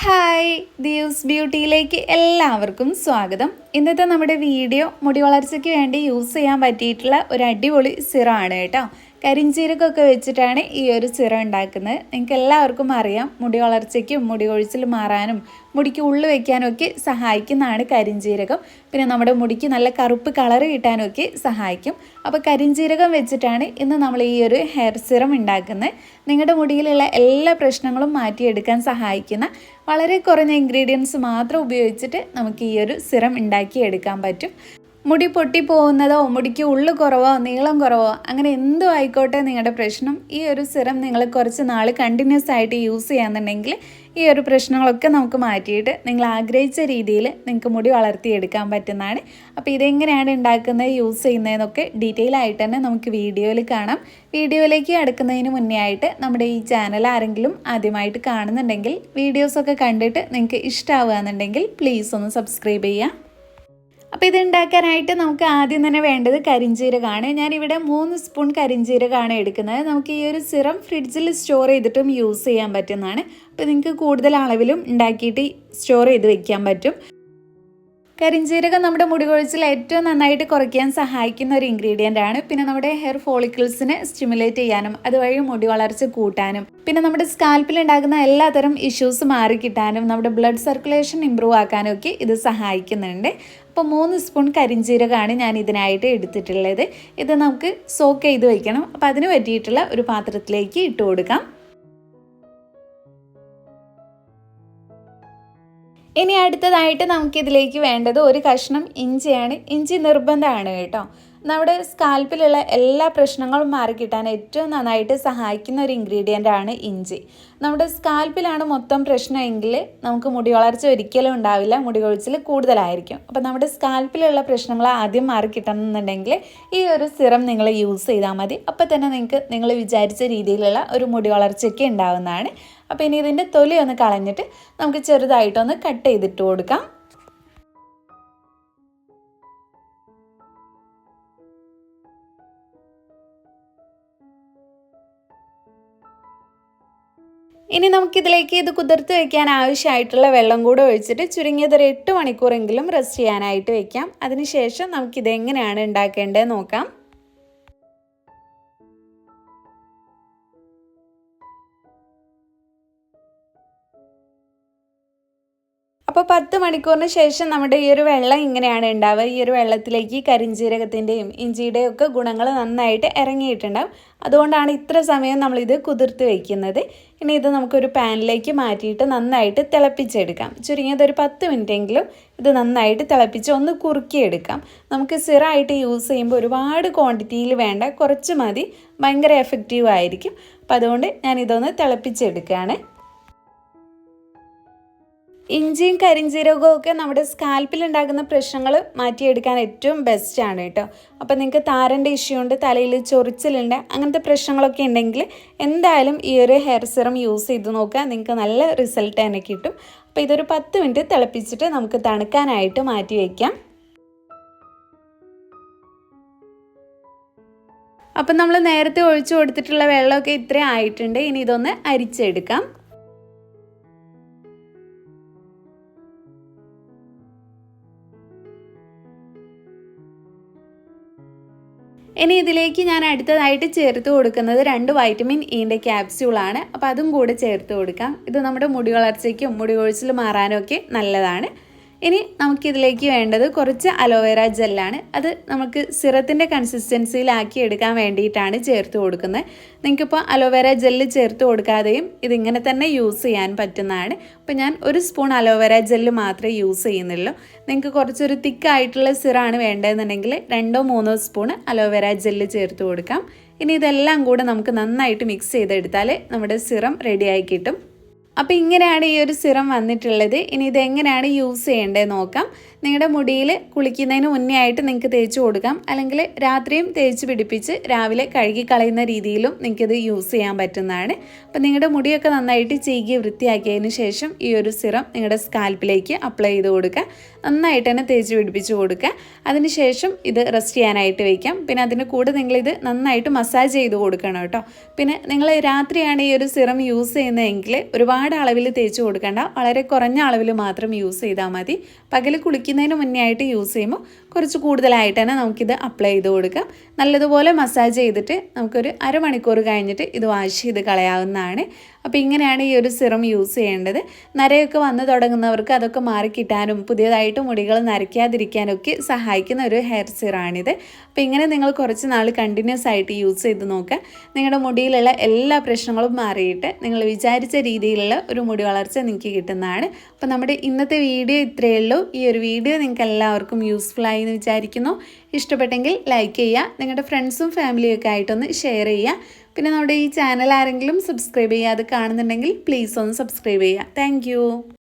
Hi ദിവ്സ് ബ്യൂട്ടിയിലേക്ക് എല്ലാവർക്കും സ്വാഗതം. ഇന്നത്തെ നമ്മുടെ വീഡിയോ മുടി വളർച്ചയ്ക്ക് വേണ്ടി യൂസ് ചെയ്യാൻ പറ്റിയിട്ടുള്ള ഒരു അടിപൊളി സിറമാണ് കേട്ടോ. കരിഞ്ചീരകമൊക്കെ വെച്ചിട്ടാണ് ഈ ഒരു സിറം ഉണ്ടാക്കുന്നത്. നിങ്ങൾക്ക് എല്ലാവർക്കും അറിയാം, മുടി വളർച്ചയ്ക്കും മുടി കൊഴിച്ചിൽ മാറാനും മുടിക്ക് ഉള്ളു വയ്ക്കാനൊക്കെ സഹായിക്കുന്നതാണ് കരിഞ്ചീരകം. പിന്നെ നമ്മുടെ മുടിക്ക് നല്ല കറുപ്പ് കളറ് കിട്ടാനൊക്കെ സഹായിക്കും. അപ്പോൾ കരിഞ്ചീരകം വെച്ചിട്ടാണ് ഇന്ന് നമ്മൾ ഈ ഒരു ഹെയർ സിറം ഉണ്ടാക്കുന്നത്. നിങ്ങളുടെ മുടിയിലുള്ള എല്ലാ പ്രശ്നങ്ങളും മാറ്റിയെടുക്കാൻ സഹായിക്കുന്ന വളരെ കുറഞ്ഞ ഇൻഗ്രീഡിയൻസ് മാത്രം ഉപയോഗിച്ചിട്ട് നമുക്ക് ഈ ഒരു സിറം ഉണ്ടാക്കിയെടുക്കാൻ പറ്റും. മുടി പൊട്ടിപ്പോകുന്നതോ മുടിക്ക് ഉള്ളു കുറവോ നീളം കുറവോ അങ്ങനെ എന്തോ ആയിക്കോട്ടെ നിങ്ങളുടെ പ്രശ്നം, ഈ ഒരു സിറം നിങ്ങൾ കുറച്ച് നാൾ കണ്ടിന്യൂസ് ആയിട്ട് യൂസ് ചെയ്യാന്നുണ്ടെങ്കിൽ ഈ ഒരു പ്രശ്നങ്ങളൊക്കെ നമുക്ക് മാറ്റിയിട്ട് നിങ്ങൾ ആഗ്രഹിച്ച രീതിയിൽ നിങ്ങൾക്ക് മുടി വളർത്തിയെടുക്കാൻ പറ്റുന്നതാണ്. അപ്പോൾ ഇതെങ്ങനെയാണ് ഉണ്ടാക്കുന്നത്, യൂസ് ചെയ്യുന്നതെന്നൊക്കെ ഡീറ്റെയിൽ ആയിട്ട് തന്നെ നമുക്ക് വീഡിയോയിൽ കാണാം. വീഡിയോയിലേക്ക് അടുക്കുന്നതിന് മുന്നേ ആയിട്ട് നമ്മുടെ ഈ ചാനൽ ആരെങ്കിലും ആദ്യമായിട്ട് കാണുന്നുണ്ടെങ്കിൽ വീഡിയോസൊക്കെ കണ്ടിട്ട് നിങ്ങൾക്ക് ഇഷ്ടമാവുകയെന്നുണ്ടെങ്കിൽ പ്ലീസ് ഒന്ന് സബ്സ്ക്രൈബ് ചെയ്യാം. അപ്പോൾ ഇതുണ്ടാക്കാനായിട്ട് നമുക്ക് ആദ്യം തന്നെ വേണ്ടത് കരിഞ്ചീരകമാണ്. ഞാനിവിടെ 3 സ്പൂൺ കരിഞ്ചീരകമാണ് എടുക്കുന്നത്. നമുക്ക് ഈ ഒരു സിറം ഫ്രിഡ്ജിൽ സ്റ്റോർ ചെയ്തിട്ടും യൂസ് ചെയ്യാൻ പറ്റുന്നതാണ്. അപ്പോൾ നിങ്ങൾക്ക് കൂടുതൽ അളവിലും ഉണ്ടാക്കിയിട്ട് സ്റ്റോർ ചെയ്ത് വെക്കാൻ പറ്റും. കരിഞ്ചീരകം നമ്മുടെ മുടി കൊഴിച്ചിൽ ഏറ്റവും നന്നായിട്ട് കുറയ്ക്കാൻ സഹായിക്കുന്ന ഒരു ഇൻഗ്രീഡിയൻ്റ് ആണ്. പിന്നെ നമ്മുടെ ഹെയർ ഫോളിക്കിൾസിനെ സ്റ്റിമുലേറ്റ് ചെയ്യാനും അതുവഴി മുടി വളർച്ച കൂട്ടാനും പിന്നെ നമ്മുടെ സ്കാൽപ്പിൽ ഉണ്ടാകുന്ന എല്ലാത്തരം ഇഷ്യൂസ് മാറിക്കിട്ടാനും നമ്മുടെ ബ്ലഡ് സർക്കുലേഷൻ ഇമ്പ്രൂവ് ആക്കാനും ഒക്കെ ഇത് സഹായിക്കുന്നുണ്ട്. അപ്പോൾ 3 സ്പൂൺ കരിഞ്ചീരകമാണ് ഞാൻ ഇതിനായിട്ട് എടുത്തിട്ടുള്ളത്. ഇത് നമുക്ക് സോക്ക് ചെയ്ത് വയ്ക്കണം. അപ്പോൾ അതിന് പറ്റിയിട്ടുള്ള ഒരു പാത്രത്തിലേക്ക് ഇട്ട് കൊടുക്കാം. ഇനി അടുത്തതായിട്ട് നമുക്കിതിലേക്ക് വേണ്ടത് ഒരു കഷ്ണം ഇഞ്ചിയാണ്. ഇഞ്ചി നിർബന്ധമാണ് കേട്ടോ. നമ്മുടെ സ്കാൽപ്പിലുള്ള എല്ലാ പ്രശ്നങ്ങളും മാറിക്കിട്ടാൻ ഏറ്റവും നന്നായിട്ട് സഹായിക്കുന്ന ഒരു ഇൻഗ്രീഡിയൻ്റ് ആണ് ഇഞ്ചി. നമ്മുടെ സ്കാൽപ്പിലാണ് മൊത്തം പ്രശ്നമെങ്കിൽ നമുക്ക് മുടി വളർച്ച ഒരിക്കലും ഉണ്ടാവില്ല, മുടി കൊഴിച്ചിൽ കൂടുതലായിരിക്കും. അപ്പോൾ നമ്മുടെ സ്കാൽപ്പിലുള്ള പ്രശ്നങ്ങൾ ആദ്യം മാറിക്കിട്ടണമെന്നുണ്ടെങ്കിൽ ഈ ഒരു സിറം നിങ്ങൾ യൂസ് ചെയ്താൽ മതി. അപ്പോൾ തന്നെ നിങ്ങൾക്ക് നിങ്ങൾ വിചാരിച്ച രീതിയിലുള്ള ഒരു മുടി വളർച്ചയൊക്കെ ഉണ്ടാവുന്നതാണ്. അപ്പോൾ ഇനി ഇതിൻ്റെ തൊലി ഒന്ന് കളഞ്ഞിട്ട് നമുക്ക് ചെറുതായിട്ടൊന്ന് കട്ട് ചെയ്തിട്ട് കൊടുക്കാം. ഇനി നമുക്കിതിലേക്ക് ഇത് കുതിർത്ത് വയ്ക്കാൻ ആവശ്യമായിട്ടുള്ള വെള്ളം കൂടെ ഒഴിച്ചിട്ട് ചുരുങ്ങിയത് ഒരു 8 മണിക്കൂറെങ്കിലും റെസ്റ്റ് ചെയ്യാനായിട്ട് വയ്ക്കാം. അതിനുശേഷം നമുക്കിതെങ്ങനെയാണ് ഉണ്ടാക്കേണ്ടത് നോക്കാം. അപ്പോൾ 10 മണിക്കൂറിന് ശേഷം നമ്മുടെ ഈ ഒരു വെള്ളം ഇങ്ങനെയാണ് ഉണ്ടാവുക. ഈ ഒരു വെള്ളത്തിലേക്ക് കരിഞ്ചീരകത്തിൻ്റെയും ഇഞ്ചിയുടെയും ഒക്കെ ഗുണങ്ങൾ നന്നായിട്ട് ഇറങ്ങിയിട്ടുണ്ടാവും. അതുകൊണ്ടാണ് ഇത്ര സമയം നമ്മളിത് കുതിർത്ത് വയ്ക്കുന്നത്. ഇനി ഇത് നമുക്കൊരു പാനിലേക്ക് മാറ്റിയിട്ട് നന്നായിട്ട് തിളപ്പിച്ചെടുക്കാം. ചുരുങ്ങിയത് ഒരു 10 മിനിറ്റെങ്കിലും ഇത് നന്നായിട്ട് തിളപ്പിച്ച് ഒന്ന് കുറുക്കിയെടുക്കാം. നമുക്ക് സിറായിട്ട് യൂസ് ചെയ്യുമ്പോൾ ഒരുപാട് ക്വാണ്ടിറ്റിയിൽ വേണ്ട, കുറച്ച് മതി, ഭയങ്കര എഫക്റ്റീവ് ആയിരിക്കും. അപ്പോൾ അതുകൊണ്ട് ഞാനിതൊന്ന് തിളപ്പിച്ചെടുക്കുകയാണ്. ഇഞ്ചിയും കരിഞ്ചീരകവും ഒക്കെ നമ്മുടെ സ്കാൽപ്പിൽ ഉണ്ടാകുന്ന പ്രശ്നങ്ങൾ മാറ്റിയെടുക്കാൻ ഏറ്റവും ബെസ്റ്റാണ് കേട്ടോ. അപ്പോൾ നിങ്ങൾക്ക് താരൻ്റെ ഇഷ്യൂ ഉണ്ട്, തലയിൽ ചൊറിച്ചിലുണ്ട്, അങ്ങനത്തെ പ്രശ്നങ്ങളൊക്കെ ഉണ്ടെങ്കിൽ എന്തായാലും ഈ ഒരു ഹെയർ സിറം യൂസ് ചെയ്ത് നോക്കുക. നിങ്ങൾക്ക് നല്ല റിസൾട്ട് തന്നെ കിട്ടും. അപ്പോൾ ഇതൊരു 10 മിനിറ്റ് തിളപ്പിച്ചിട്ട് നമുക്ക് തണുക്കാനായിട്ട് മാറ്റി വയ്ക്കാം. അപ്പം നമ്മൾ നേരത്തെ ഒഴിച്ചു കൊടുത്തിട്ടുള്ള വെള്ളമൊക്കെ ഇത്രയും ആയിട്ടുണ്ട്. ഇനി ഇതൊന്ന് അരിച്ചെടുക്കാം. ഇനി ഇതിലേക്ക് ഞാൻ അടുത്തതായിട്ട് ചേർത്ത് കൊടുക്കുന്നത് 2 വൈറ്റമിൻ ഇൻ്റെ ക്യാപ്സ്യൂളാണ്. അപ്പോൾ അതും കൂടെ ചേർത്ത് കൊടുക്കാം. ഇത് നമ്മുടെ മുടി വളർച്ചയ്ക്കും മുടി കൊഴിച്ചിൽ മാറാനും ഒക്കെ നല്ലതാണ്. ഇനി നമുക്കിതിലേക്ക് വേണ്ടത് കുറച്ച് അലോവേര ജെല്ലാണ്. അത് നമുക്ക് സിറത്തിൻ്റെ കൺസിസ്റ്റൻസിയിലാക്കി എടുക്കാൻ വേണ്ടിയിട്ടാണ് ചേർത്ത് കൊടുക്കുന്നത്. നിങ്ങൾക്കിപ്പോൾ അലോവേര ജെല്ല് ചേർത്ത് കൊടുക്കാതെയും ഇതിങ്ങനെ തന്നെ യൂസ് ചെയ്യാൻ പറ്റുന്നതാണ്. അപ്പോൾ ഞാൻ 1 സ്പൂൺ അലോവേര ജെല്ല് മാത്രമേ യൂസ് ചെയ്യുന്നുള്ളൂ. നിങ്ങൾക്ക് കുറച്ചൊരു തിക്കായിട്ടുള്ള സിറാണ് വേണ്ടതെന്നുണ്ടെങ്കിൽ 2-3 സ്പൂൺ അലോവേര ജെല്ല് ചേർത്ത് കൊടുക്കാം. ഇനി ഇതെല്ലാം കൂടെ നമുക്ക് നന്നായിട്ട് മിക്സ് ചെയ്തെടുത്താൽ നമ്മുടെ സിറം റെഡിയായി കിട്ടും. അപ്പോൾ ഇങ്ങനെയാണ് ഈ ഒരു സിറം വന്നിട്ടുള്ളത്. ഇനി ഇതെങ്ങനെയാണ് യൂസ് ചെയ്യേണ്ടത് നോക്കാം. നിങ്ങളുടെ മുടിയിൽ കുളിക്കുന്നതിന് മുന്നേ ആയിട്ട് നിങ്ങൾക്ക് തേച്ച് കൊടുക്കാം, അല്ലെങ്കിൽ രാത്രിയും തേച്ച് പിടിപ്പിച്ച് രാവിലെ കഴുകി കളയുന്ന രീതിയിലും നിങ്ങൾക്കിത് യൂസ് ചെയ്യാൻ പറ്റുന്നതാണ്. അപ്പോൾ നിങ്ങളുടെ മുടിയൊക്കെ നന്നായിട്ട് ചീകി വൃത്തിയാക്കിയതിന് ശേഷം ഈ ഒരു സിറം നിങ്ങളുടെ സ്കാൽപ്പിലേക്ക് അപ്ലൈ ചെയ്ത് കൊടുക്കുക. നന്നായിട്ട് തന്നെ തേച്ച് പിടിപ്പിച്ച് കൊടുക്കുക. അതിനുശേഷം ഇത് റെസ്റ്റ് ചെയ്യാനായിട്ട് വയ്ക്കാം. പിന്നെ അതിന് കൂടെ നിങ്ങളിത് നന്നായിട്ട് മസാജ് ചെയ്ത് കൊടുക്കണം കേട്ടോ. പിന്നെ നിങ്ങൾ രാത്രിയാണ് ഈ ഒരു സിറം യൂസ് ചെയ്യുന്നതെങ്കിൽ ഒരുപാട് അളവിൽ തേച്ച് കൊടുക്കേണ്ട, വളരെ കുറഞ്ഞ അളവിൽ മാത്രം യൂസ് ചെയ്താൽ മതി. പകൽ കുളിക്കുന്നതിന് മുന്നേ ആയിട്ട് യൂസ് ചെയ്യുമ്പോൾ കുറച്ച് കൂടുതലായിട്ട് തന്നെ നമുക്കിത് അപ്ലൈ ചെയ്ത് കൊടുക്കാം. നല്ലതുപോലെ മസാജ് ചെയ്തിട്ട് നമുക്കൊരു അരമണിക്കൂർ കഴിഞ്ഞിട്ട് ഇത് വാഷ് ചെയ്ത് കളയാവുന്നതാണ്. അപ്പോൾ ഇങ്ങനെയാണ് ഈ ഒരു സിറം യൂസ് ചെയ്യേണ്ടത്. നരയൊക്കെ വന്നു തുടങ്ങുന്നവർക്ക് അതൊക്കെ മാറിക്കിട്ടാനും പുതിയതായിട്ട് മുടികൾ നരയ്ക്കാതിരിക്കാനൊക്കെ സഹായിക്കുന്ന ഒരു ഹെയർ സിറാണിത്. അപ്പോൾ ഇങ്ങനെ നിങ്ങൾ കുറച്ച് നാൾ കണ്ടിന്യൂസ് ആയിട്ട് യൂസ് ചെയ്ത് നോക്കുക. നിങ്ങളുടെ മുടിയിലുള്ള എല്ലാ പ്രശ്നങ്ങളും മാറിയിട്ട് നിങ്ങൾ വിചാരിച്ച രീതിയിലുള്ള ഒരു മുടി വളർച്ച നിങ്ങൾക്ക് കിട്ടുന്നതാണ്. അപ്പോൾ നമ്മുടെ ഇന്നത്തെ വീഡിയോ ഇത്രയേ ഉള്ളൂ. ഈ ഒരു വീഡിയോ നിങ്ങൾക്ക് എല്ലാവർക്കും യൂസ്ഫുൾ ആയി എന്ന് വിചാരിക്കുന്നു. ഇഷ്ടപ്പെട്ടെങ്കിൽ ലൈക്ക് ചെയ്യുക, നിങ്ങളുടെ ഫ്രണ്ട്സും ഫാമിലിയും ഒക്കെ ആയിട്ടൊന്ന് ഷെയർ ചെയ്യുക. പിന്നെ നമ്മുടെ ഈ ചാനൽ ആരെങ്കിലും സബ്സ്ക്രൈബ് ചെയ്യാതെ കാണുന്നുണ്ടെങ്കിൽ പ്ലീസ് ഒന്ന് സബ്സ്ക്രൈബ് ചെയ്യുക. താങ്ക്